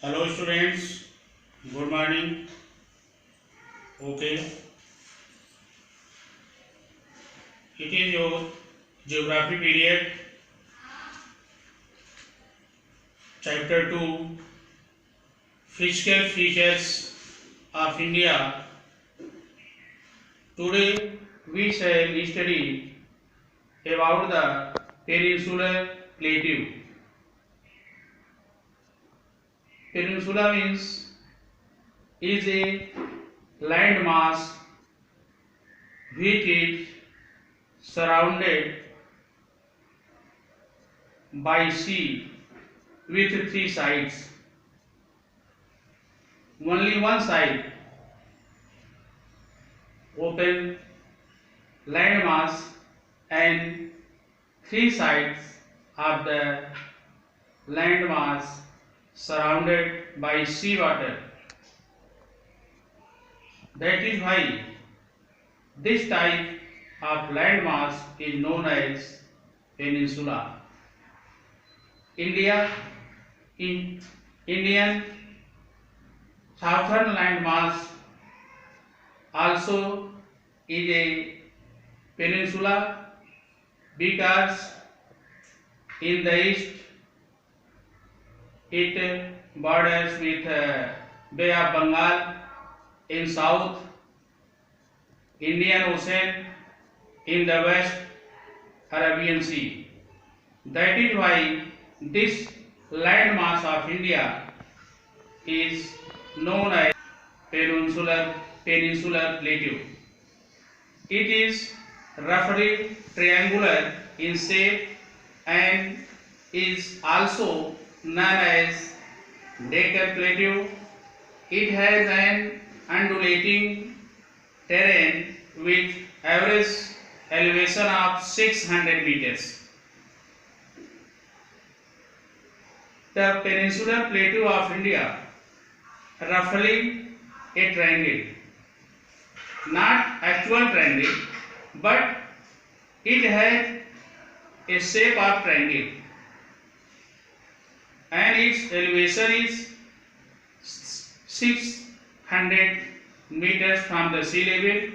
Hello students, good morning. Okay, it is your geography period, chapter 2, physical features of India. Today we shall study about the peninsular plateau. Peninsula is a landmass which is surrounded by sea with three sides. Only one side open landmass and three sides of the landmass surrounded by seawater. That is why this type of landmass is known as peninsula. Indian southern landmass also is a peninsula because in the east it borders with Bay of Bengal, in south Indian Ocean, in the west Arabian Sea. That is why this landmass of India is known as peninsular plateau. It is roughly triangular in shape and is also known as Deccan Plateau. It has an undulating terrain with average elevation of 600 meters. The peninsular plateau of India roughly a triangle, not actual triangle, but it has a shape of triangle and its elevation is 600 meters from the sea level.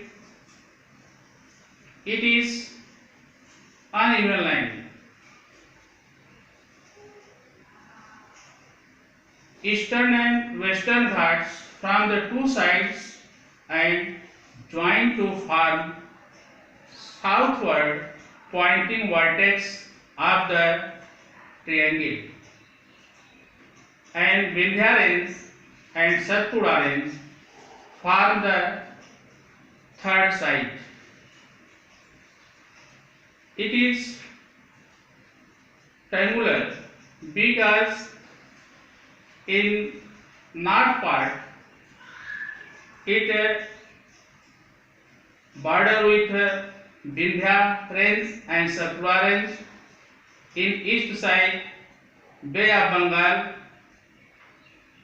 It is uneven line. Eastern and western Ghats from the two sides and join to form southward pointing vertex of the triangle, and Vindhya range and Satpura range form the third side. It is triangular because in north part it border with Vindhya range and Satpura range. In east side Bay of Bengal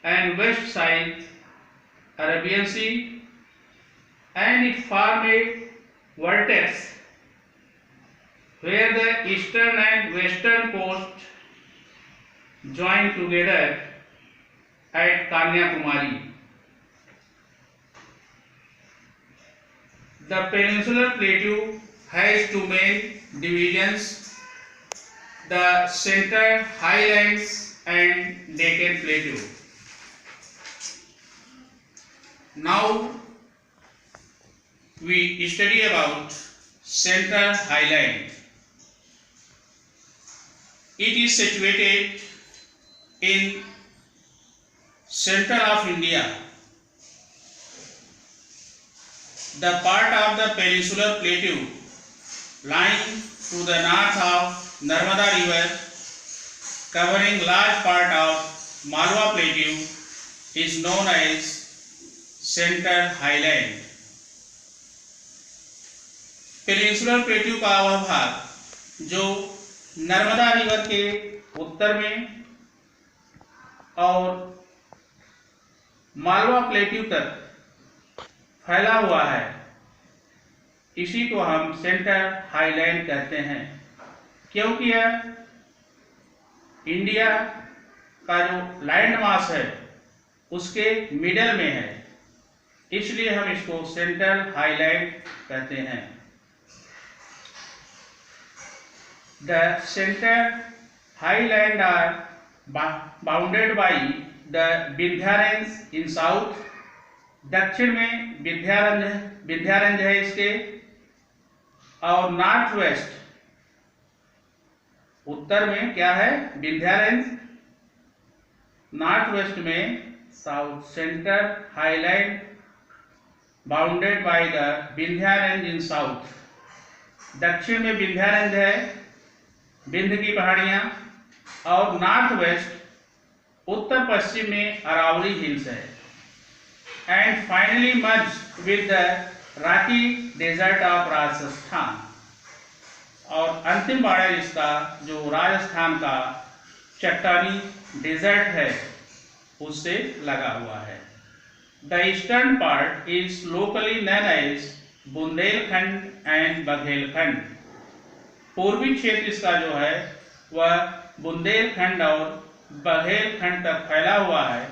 and west side Arabian Sea, and it form a vertex where the eastern and western coast join together at Kanyakumari. The peninsular plateau has two main divisions: the Central Highlands and Deccan Plateau. Now we study about Central Highland. It is situated in center of India. The part of the peninsular plateau lying to the north of Narmada River, covering large part of Malwa Plateau, is known as Central Highland. Peninsular plateau का वह भाग जो Narmada river के उत्तर में और Malwa plateau तक फैला हुआ है, इसी को हम सेंट्रल हाईलैंड कहते हैं, क्योंकि यह इंडिया का जो लैंड मास है उसके मिडल में है, इसलिए हम इसको सेंट्रल हाईलैंड कहते हैं। The central highland are bounded by the Vindhya range in south. दक्षिण में विंध्या रेंज है इसके, और नॉर्थ वेस्ट उत्तर में क्या है, विंध्या रेंज। नॉर्थ वेस्ट में south central highland bounded by the Vindhya range in south. दक्षिण में विंध्या रेंज है, विंध्य की पहाड़ियां, और नॉर्थ वेस्ट उत्तर पश्चिम में अरावली हिल्स है। And finally merge with the rocky desert of Rajasthan, और अंतिम बॉर्डर इसका जो राजस्थान का चट्टानी डेजर्ट है उससे लगा हुआ है। The eastern part is locally known as Bundelkhand and Baghelkhand. पूर्वी क्षेत्र इसका जो है वह बुंदेलखंड और बघेलखंड तक फैला हुआ है,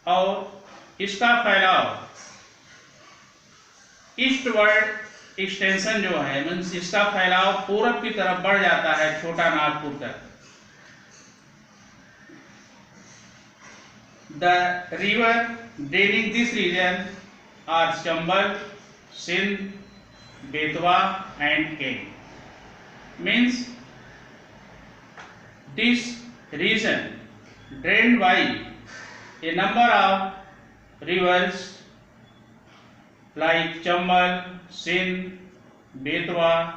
और इसका फैलाव ईस्टवर्ड एक्सटेंशन जो है, मीन्स इसका फैलाव पूरब की तरफ बढ़ जाता है छोटा नागपुर तक। The river draining this region are Chambal, Sindh, Betwa and Ken. Means this region drained by a number of rivers like Chambal, Sindh, Betwa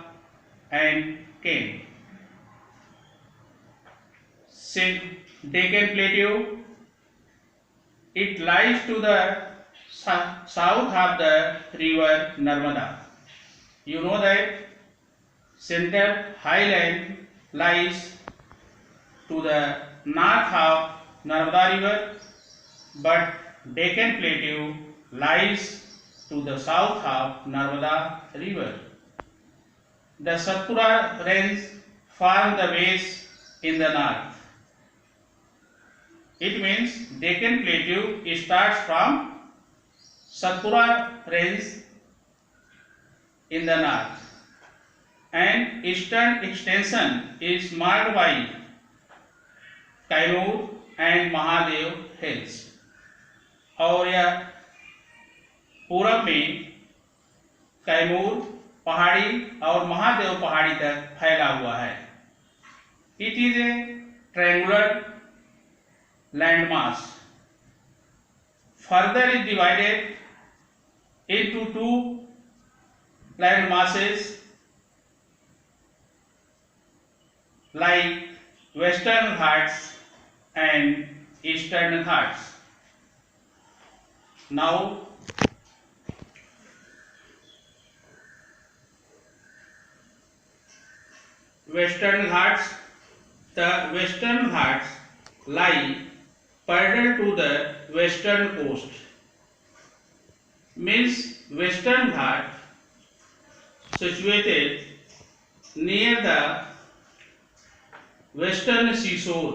and Ken. Deccan Plateau, it lies to the south of the river Narmada. You know that Central Highland lies to the north of Narmada river, but Deccan Plateau lies to the south of Narmada river. The Satpura range form the base in the north. It means Deccan Plateau starts from Satpura range in the north, and eastern extension is marked by Kaimur and Mahadev hills, और यह पूरब में कैमूर पहाड़ी और महादेव पहाड़ी तक फैला हुआ है। It is a triangular landmass. Further is divided into two land masses like Western Ghats and Eastern Ghats. Now Western Ghats. The Western Ghats lie parallel to the western coast. Means Western Ghat situated near the western seashore,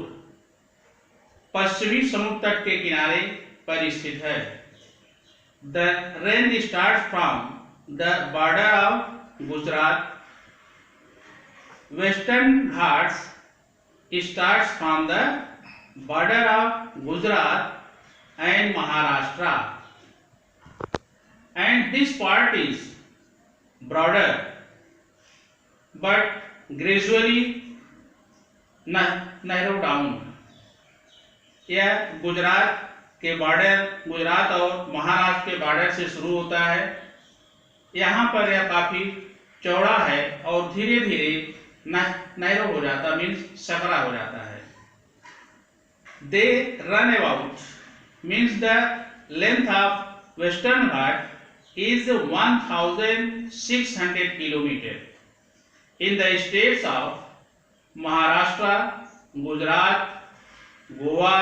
पश्चिमी समुद्र तट के किनारे पर स्थित है। The range start from the border of Gujarat. Western Ghats start from the border of Gujarat and Maharashtra, and this part is broader but gradually narrow down. यह गुजरात के बॉर्डर, गुजरात और महाराष्ट्र के बॉर्डर से शुरू होता है। यहाँ पर यह काफी चौड़ा है और धीरे धीरे नैरो हो जाता, मीन्स सकरा हो जाता है। They run about, means the length of western Ghat is 1600 kilometre in the states of Maharashtra, Gujarat, Goa,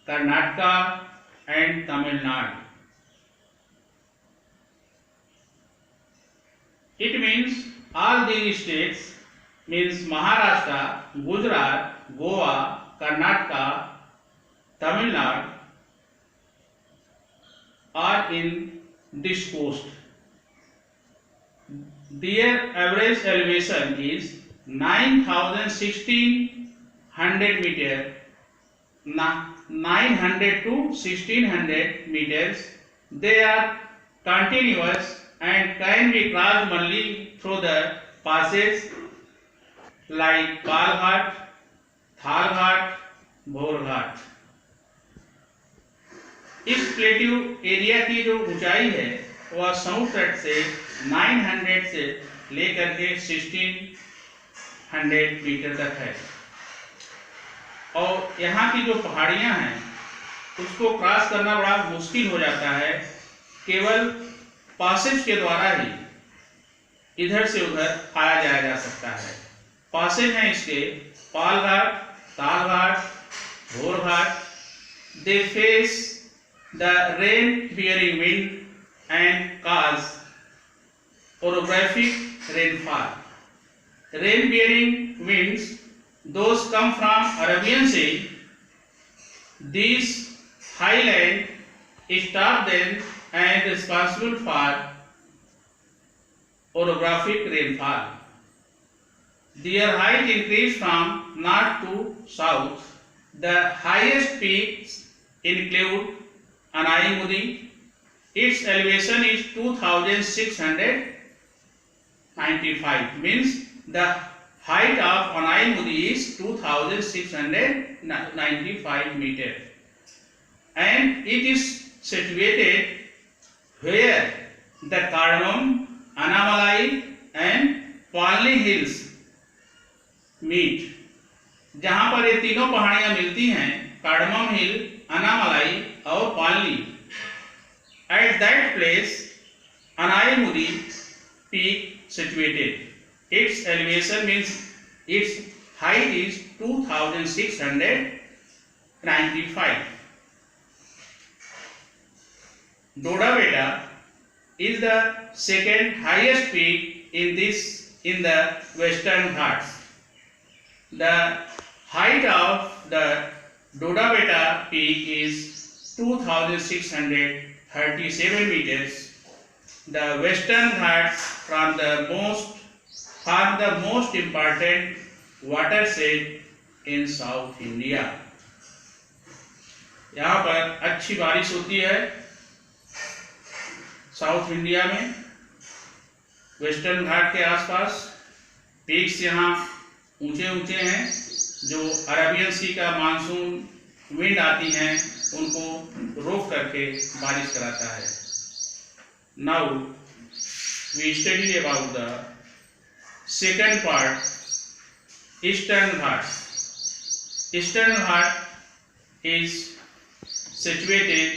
Karnataka and Tamil Nadu. It means all these states means Maharashtra, Gujarat, Goa, Karnataka, Tamil Nadu in this coast. Their average elevation is 9,1600 meter, 900 to 1600 meters. They are continuous and can be crossed only through the passes like Palghat, Thalghat, Bhorghat. इस plateau area की जो ऊंचाई है वह समुद्र तट से 900 से लेकर के 1600 मीटर तक है और यहाँ की जो पहाड़ियाँ हैं उसको क्रॉस करना बड़ा मुश्किल हो जाता है, केवल पासेज के द्वारा ही इधर से उधर आया जाया जा सकता है। पासेज हैं इसके Palghat, Thalghat, Bhorghat. They face the rain bearing wind and cause orographic rainfall. Rain bearing winds, those come from Arabian Sea. These highland stop them and responsible for orographic rainfall. Their height increase from north to south. The highest peaks include Anaimudi. Its elevation is 2,695. Means the height of Anaimudi is 2,695 meter, and it is situated where the Cardamom, Anamalai and Palni hills meet. जहाँ पर ये तीनों पहाड़ियाँ मिलती हैं, cardamom हिल, अनामलाई और पालनी. At that place, Anaimudi peak situated. Its elevation means its height is 2,695. Dodabeta is the second highest peak in the Western Ghats. The height of the Dodabeta peak is 2,637 meters. The Western Ghats form the most important watershed in South India. यहाँ पर अच्छी बारिश होती है south India में, western घाट के आसपास. Peaks यहाँ ऊंचे ऊंचे हैं जो अरेबियन सी का मानसून विंड आती हैं उनको रोक करके बारिश कराता है. Now we study about the second part, eastern Ghat. Eastern Ghat is situated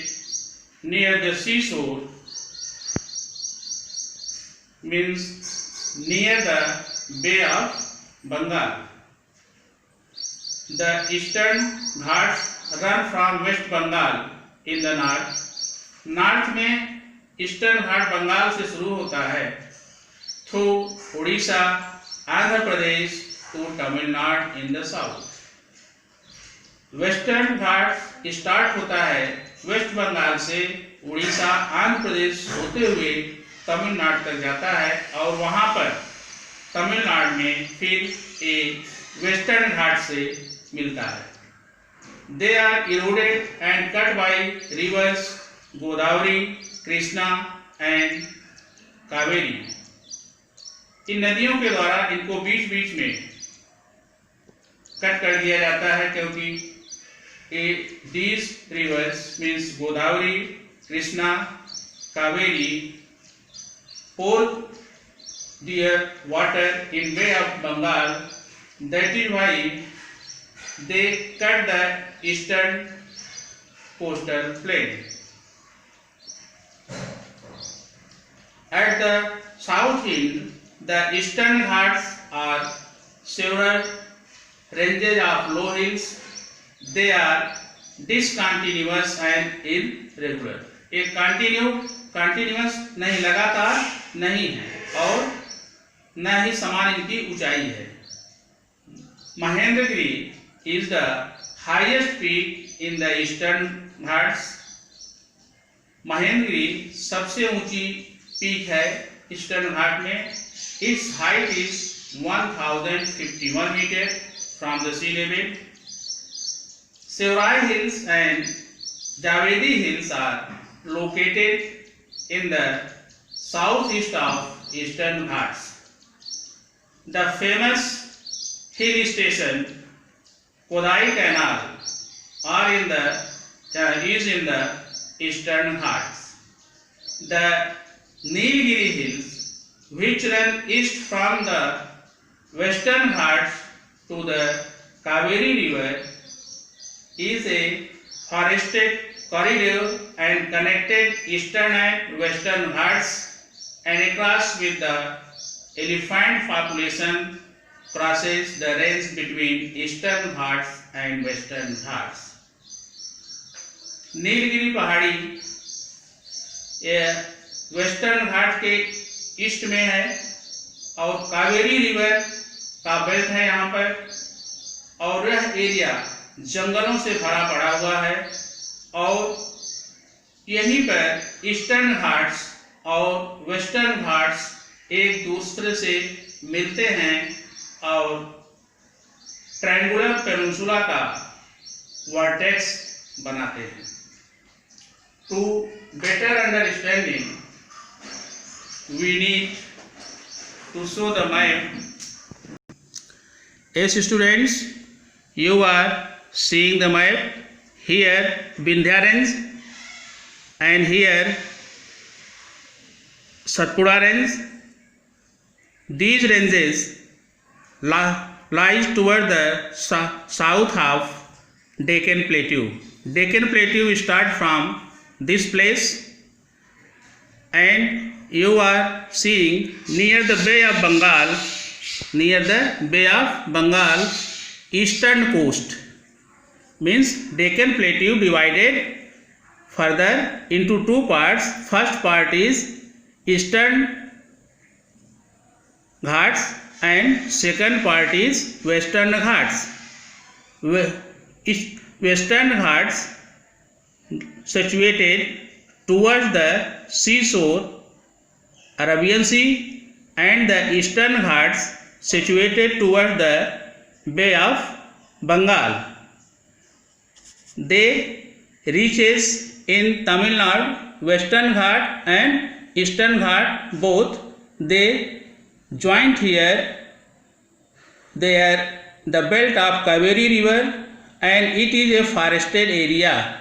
near the sea shore, means near the bay of Bengal. The eastern Ghats run from West Bengal in the north. नॉर्थ में ईस्टर्न घाट बंगाल से शुरू होता है through Orissa, Andhra Pradesh to Tamil Nadu in the south. Western ghat start होता है waste Bengal से, उड़ीसा, आंध्र प्रदेश होते हुए तमिलनाडु तक जाता है और वहां पर तमिलनाडु में फिर एक वेस्टर्न घाट से मिलता है. They are eroded and cut by rivers Godavari, Krishna and Kaveri. इन नदियों के द्वारा इनको बीच बीच में कट कर दिया जाता है क्योंकि these rivers means Godavari, Krishna, Kaveri pour their water in Bay of Bengal. That is why they cut the eastern coastal plain. At the south end, the eastern Ghats are several ranges of low hills. They are discontinuous and irregular. एक continuous नहीं, लगातार नहीं है और न ही समान इनकी ऊंचाई है. Mahendragiri is the highest peak in the eastern Ghats. Mahendragiri सबसे ऊंची पीक है ईस्टर्न घाट में. Its height is 1051 metre from the sea level. Sevrai Hills and Javedi Hills are located in the southeast of Eastern Ghats. The famous hill station Kodai Canal is in the Eastern Ghats. The Nilgiri Hills, which run east from the Western Ghats to the Kaveri River, is a forested corridor and connected Eastern and Western Ghats, and across with the elephant population crosses the range between Eastern Ghats and Western Ghats. Nilgiri पहाड़ी ये western घाट के east में है और Kaveri river का belt है यहाँ पर, और यह एरिया जंगलों से भरा पड़ा हुआ है और यहीं पर ईस्टर्न घाट्स और वेस्टर्न घाट्स एक दूसरे से मिलते हैं और ट्रायंगुलर पेनिनसुला का वर्टेक्स बनाते हैं. To better understanding we need to show the map. Yes students, you are seeing the map. Here Vindhya range and here Satpura range. These ranges lies toward the south of Deccan Plateau. Deccan Plateau start from this place and you are seeing near the Bay of Bengal, eastern coast, means Deccan Plateau divided further into two parts. First part is Eastern Ghats and second part is Western Ghats. Western Ghats situated towards the seashore, Arabian Sea, and the Eastern Ghats situated towards the Bay of Bengal. They reaches in Tamil Nadu, Western Ghat and Eastern Ghat both. They joint here. They are the belt of Kaveri River and it is a forested area.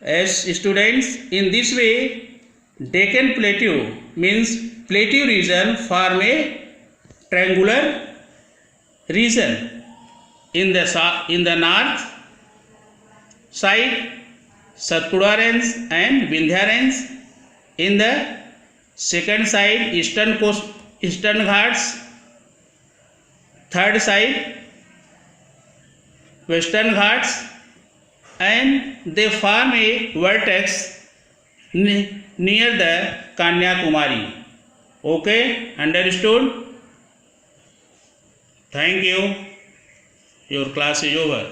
As students, in this way Deccan Plateau means plateau region form a triangular region. In the north side Satpura range and Vindhya range. In the second side Eastern coast, Eastern Ghats. Third side Western Ghats, and they form a vertex near the Kanyakumari. Okay, understood? Thank you. Your class is over.